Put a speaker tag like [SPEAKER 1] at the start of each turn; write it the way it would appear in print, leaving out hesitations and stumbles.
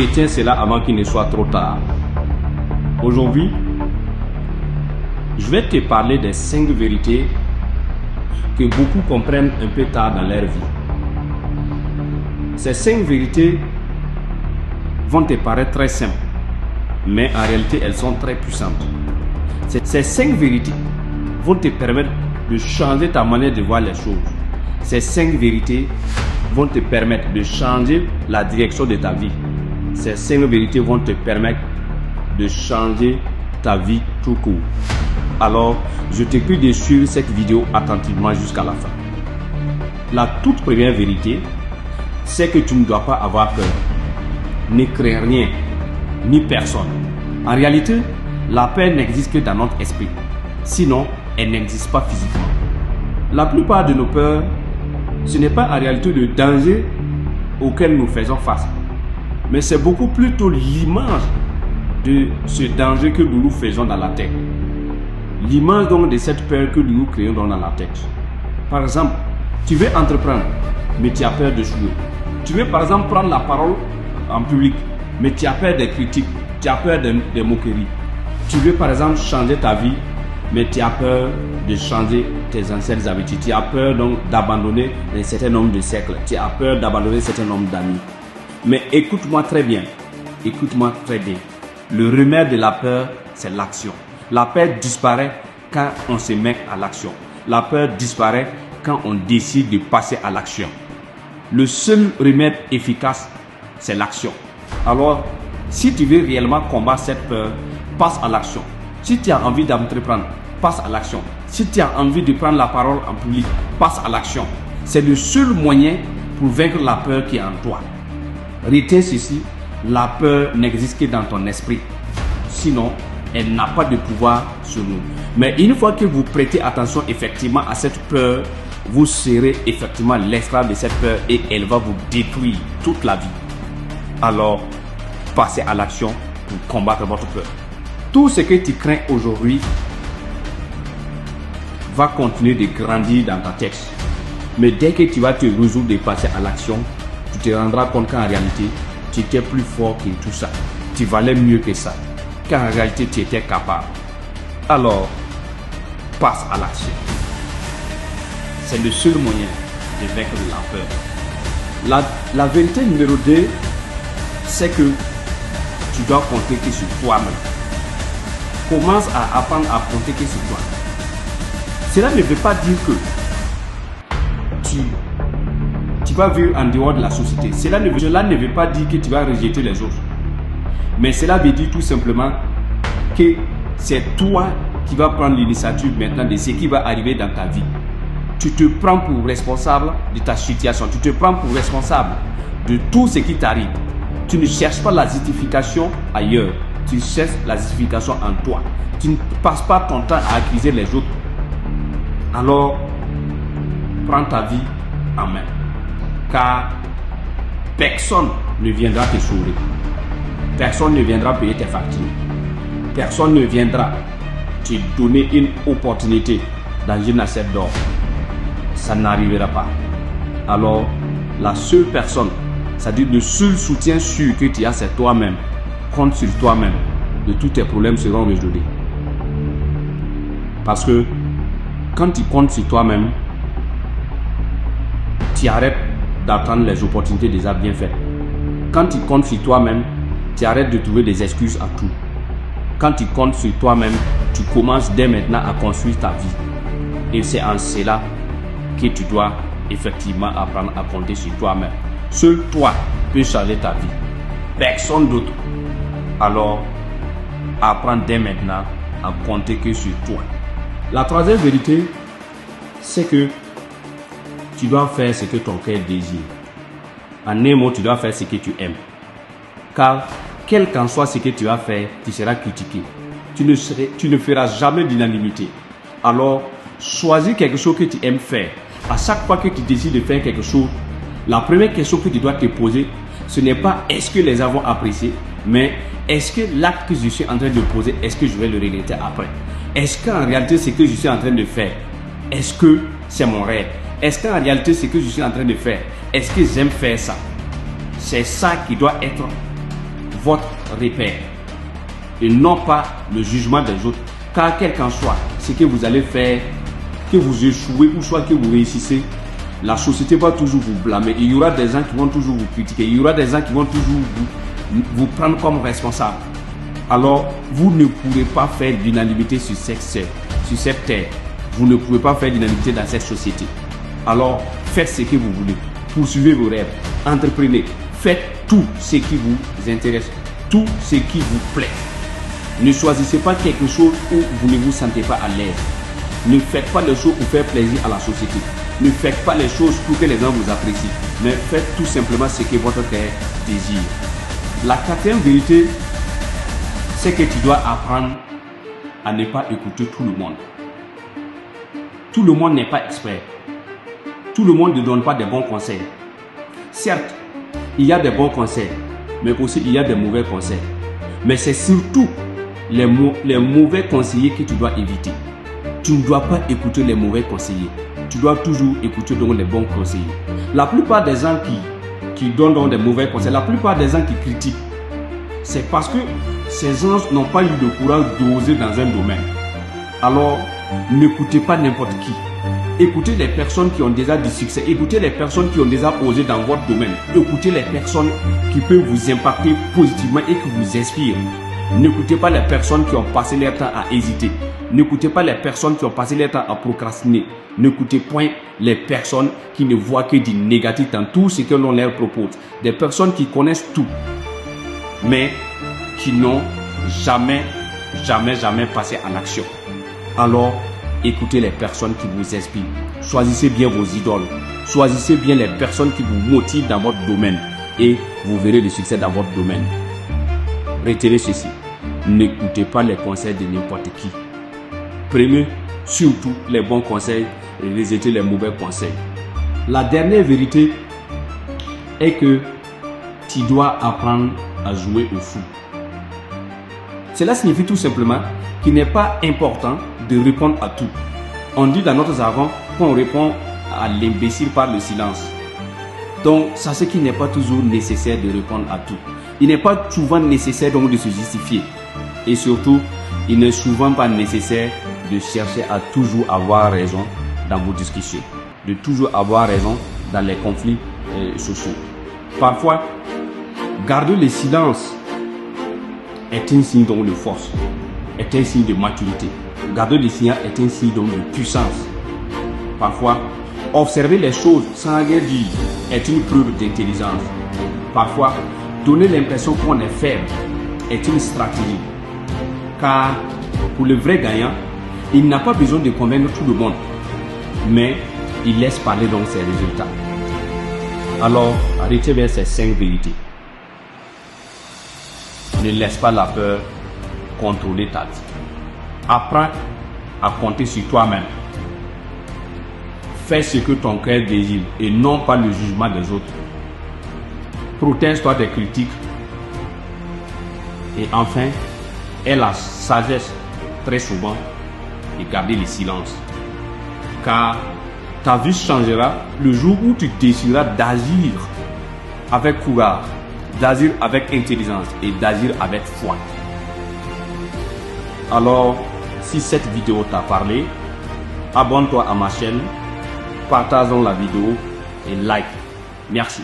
[SPEAKER 1] Retiens cela avant qu'il ne soit trop tard. Aujourd'hui, je vais te parler des 5 vérités que beaucoup comprennent un peu tard dans leur vie. Ces 5 vérités vont te paraître très simples, mais en réalité, elles sont très puissantes. Ces 5 vérités vont te permettre de changer ta manière de voir les choses. Ces 5 vérités vont te permettre de changer la direction de ta vie. Ces 5 vérités vont te permettre de changer ta vie tout court. Alors, je te prie de suivre cette vidéo attentivement jusqu'à la fin. La toute première vérité, c'est que tu ne dois pas avoir peur. Ne crains rien, ni personne. En réalité, la peur n'existe que dans notre esprit. Sinon, elle n'existe pas physiquement. La plupart de nos peurs, ce n'est pas en réalité le danger auquel nous faisons face, mais c'est beaucoup plutôt l'image de ce danger que nous nous faisons dans la tête. L'image donc de cette peur que nous nous créons dans la tête. Par exemple, tu veux entreprendre, mais tu as peur de jouer. Tu veux par exemple prendre la parole en public, mais tu as peur des critiques, tu as peur des moqueries. Tu veux par exemple changer ta vie, mais tu as peur de changer tes anciennes habitudes. Tu as peur donc d'abandonner un certain nombre de cercles. Tu as peur d'abandonner un certain nombre d'amis. Mais écoute-moi très bien. Écoute-moi très bien. Le remède de la peur, c'est l'action. La peur disparaît quand on se met à l'action. La peur disparaît quand on décide de passer à l'action. Le seul remède efficace, c'est l'action. Alors, si tu veux réellement combattre cette peur, passe à l'action. Si tu as envie d'entreprendre, passe à l'action. Si tu as envie de prendre la parole en public, passe à l'action. C'est le seul moyen pour vaincre la peur qui est en toi. Retiens ceci, la peur n'existe que dans ton esprit. Sinon, elle n'a pas de pouvoir sur nous. Mais une fois que vous prêtez attention effectivement à cette peur, vous serez effectivement l'esclave de cette peur et elle va vous détruire toute la vie. Alors, passez à l'action pour combattre votre peur. Tout ce que tu crains aujourd'hui va continuer de grandir dans ta tête. Mais dès que tu vas te résoudre de passer à l'action, tu te rendras compte qu'en réalité, tu étais plus fort que tout ça. Tu valais mieux que ça. Qu'en réalité, tu étais capable. Alors, passe à l'action. C'est le seul moyen de vaincre la peur. La vérité numéro 2, c'est que tu dois compter que sur toi-même. Commence à apprendre à compter que sur toi. Cela ne veut pas dire que tu vas vivre en dehors de la société. Cela ne veut pas dire que tu vas rejeter les autres. Mais cela veut dire tout simplement que c'est toi qui vas prendre l'initiative maintenant de ce qui va arriver dans ta vie. Tu te prends pour responsable de ta situation. Tu te prends pour responsable de tout ce qui t'arrive. Tu ne cherches pas la justification ailleurs. Tu cherches la justification en toi. Tu ne passes pas ton temps à accuser les autres. Alors, prends ta vie en main. Car personne ne viendra te sauver. Personne ne viendra payer tes factures. Personne ne viendra te donner une opportunité dans une assiette d'or. Ça n'arrivera pas. Alors, la seule personne, c'est-à-dire le seul soutien sûr que tu as, c'est toi-même. Compte sur toi-même. De tous tes problèmes seront résolus. Parce que quand tu comptes sur toi-même, tu arrêtes d'attendre les opportunités déjà bien faites. Quand tu comptes sur toi-même, tu arrêtes de trouver des excuses à tout. Quand tu comptes sur toi-même, tu commences dès maintenant à construire ta vie. Et c'est en cela que tu dois effectivement apprendre à compter sur toi-même. Seul toi peux changer ta vie. Personne d'autre. Alors, apprends dès maintenant à compter que sur toi. La troisième vérité, c'est que tu dois faire ce que ton cœur désire. En un mot, tu dois faire ce que tu aimes. Car, quel qu'en soit ce que tu vas faire, tu seras critiqué. Tu ne feras jamais d'unanimité. Alors, choisis quelque chose que tu aimes faire. À chaque fois que tu décides de faire quelque chose, la première question que tu dois te poser, ce n'est pas est-ce que les gens vont apprécier, mais est-ce que l'acte que je suis en train de poser, est-ce que je vais le regretter après? Est-ce qu'en réalité, ce que je suis en train de faire, est-ce que c'est mon rêve? Est-ce qu'en réalité, ce que je suis en train de faire, est-ce que j'aime faire ça? C'est ça qui doit être votre repère et non pas le jugement des autres. Car quel qu'en soit ce que vous allez faire, que vous échouez ou soit que vous réussissez, la société va toujours vous blâmer. Il y aura des gens qui vont toujours vous critiquer. Il y aura des gens qui vont toujours vous prendre comme responsable. Alors, vous ne pourrez pas faire l'unanimité sur cette terre. Vous ne pouvez pas faire l'unanimité dans cette société. Alors, faites ce que vous voulez. Poursuivez vos rêves. Entreprenez. Faites tout ce qui vous intéresse. Tout ce qui vous plaît. Ne choisissez pas quelque chose où vous ne vous sentez pas à l'aise. Ne faites pas les choses pour faire plaisir à la société. Ne faites pas les choses pour que les gens vous apprécient. Mais faites tout simplement ce que votre cœur désire. La quatrième vérité, c'est que tu dois apprendre à ne pas écouter tout le monde. Tout le monde n'est pas expert. Tout le monde ne donne pas de bons conseils. Certes, il y a des bons conseils, mais aussi il y a des mauvais conseils. Mais c'est surtout les mauvais conseillers que tu dois éviter. Tu ne dois pas écouter les mauvais conseillers. Tu dois toujours écouter donc les bons conseillers. La plupart des gens qui donnent donc des mauvais conseils, la plupart des gens qui critiquent, c'est parce que ces gens n'ont pas eu le courage d'oser dans un domaine. Alors, n'écoutez pas n'importe qui. Écoutez les personnes qui ont déjà du succès. Écoutez les personnes qui ont déjà osé dans votre domaine. Écoutez les personnes qui peuvent vous impacter positivement et qui vous inspirent. N'écoutez pas les personnes qui ont passé leur temps à hésiter. N'écoutez pas les personnes qui ont passé leur temps à procrastiner. N'écoutez point les personnes qui ne voient que du négatif dans tout ce que l'on leur propose. Des personnes qui connaissent tout, mais qui n'ont jamais passé en action. Alors, écoutez les personnes qui vous inspirent. Choisissez bien vos idoles. Choisissez bien les personnes qui vous motivent dans votre domaine et vous verrez le succès dans votre domaine. Retenez ceci. N'écoutez pas les conseils de n'importe qui. Prenez surtout les bons conseils et rejetez les mauvais conseils. La dernière vérité est que tu dois apprendre à jouer au foot. Cela signifie tout simplement qu'il n'est pas important de répondre à tout. On dit dans notre jargon qu'on répond à l'imbécile par le silence. Donc, sachez qu'il n'est pas toujours nécessaire de répondre à tout. Il n'est pas souvent nécessaire donc de se justifier. Et surtout, il n'est souvent pas nécessaire de chercher à toujours avoir raison dans vos discussions. De toujours avoir raison dans les conflits sociaux. Parfois, garder le silence est un signe donc de force, est un signe de maturité. Garder le silence est un signe donc de puissance. Parfois, observer les choses sans rien dire est une preuve d'intelligence. Parfois, donner l'impression qu'on est faible est une stratégie. Car pour le vrai gagnant, il n'a pas besoin de convaincre tout le monde, mais il laisse parler donc ses résultats. Alors, retenez bien ces 5 vérités. Ne laisse pas la peur contrôler ta vie. Apprends à compter sur toi-même. Fais ce que ton cœur désire et non pas le jugement des autres. Protège-toi des critiques. Et enfin, aie la sagesse très souvent et garder le silence. Car ta vie changera le jour où tu décideras d'agir avec courage, d'agir avec intelligence et d'agir avec foi. Alors, si cette vidéo t'a parlé, abonne-toi à ma chaîne, partageons la vidéo et like. Merci.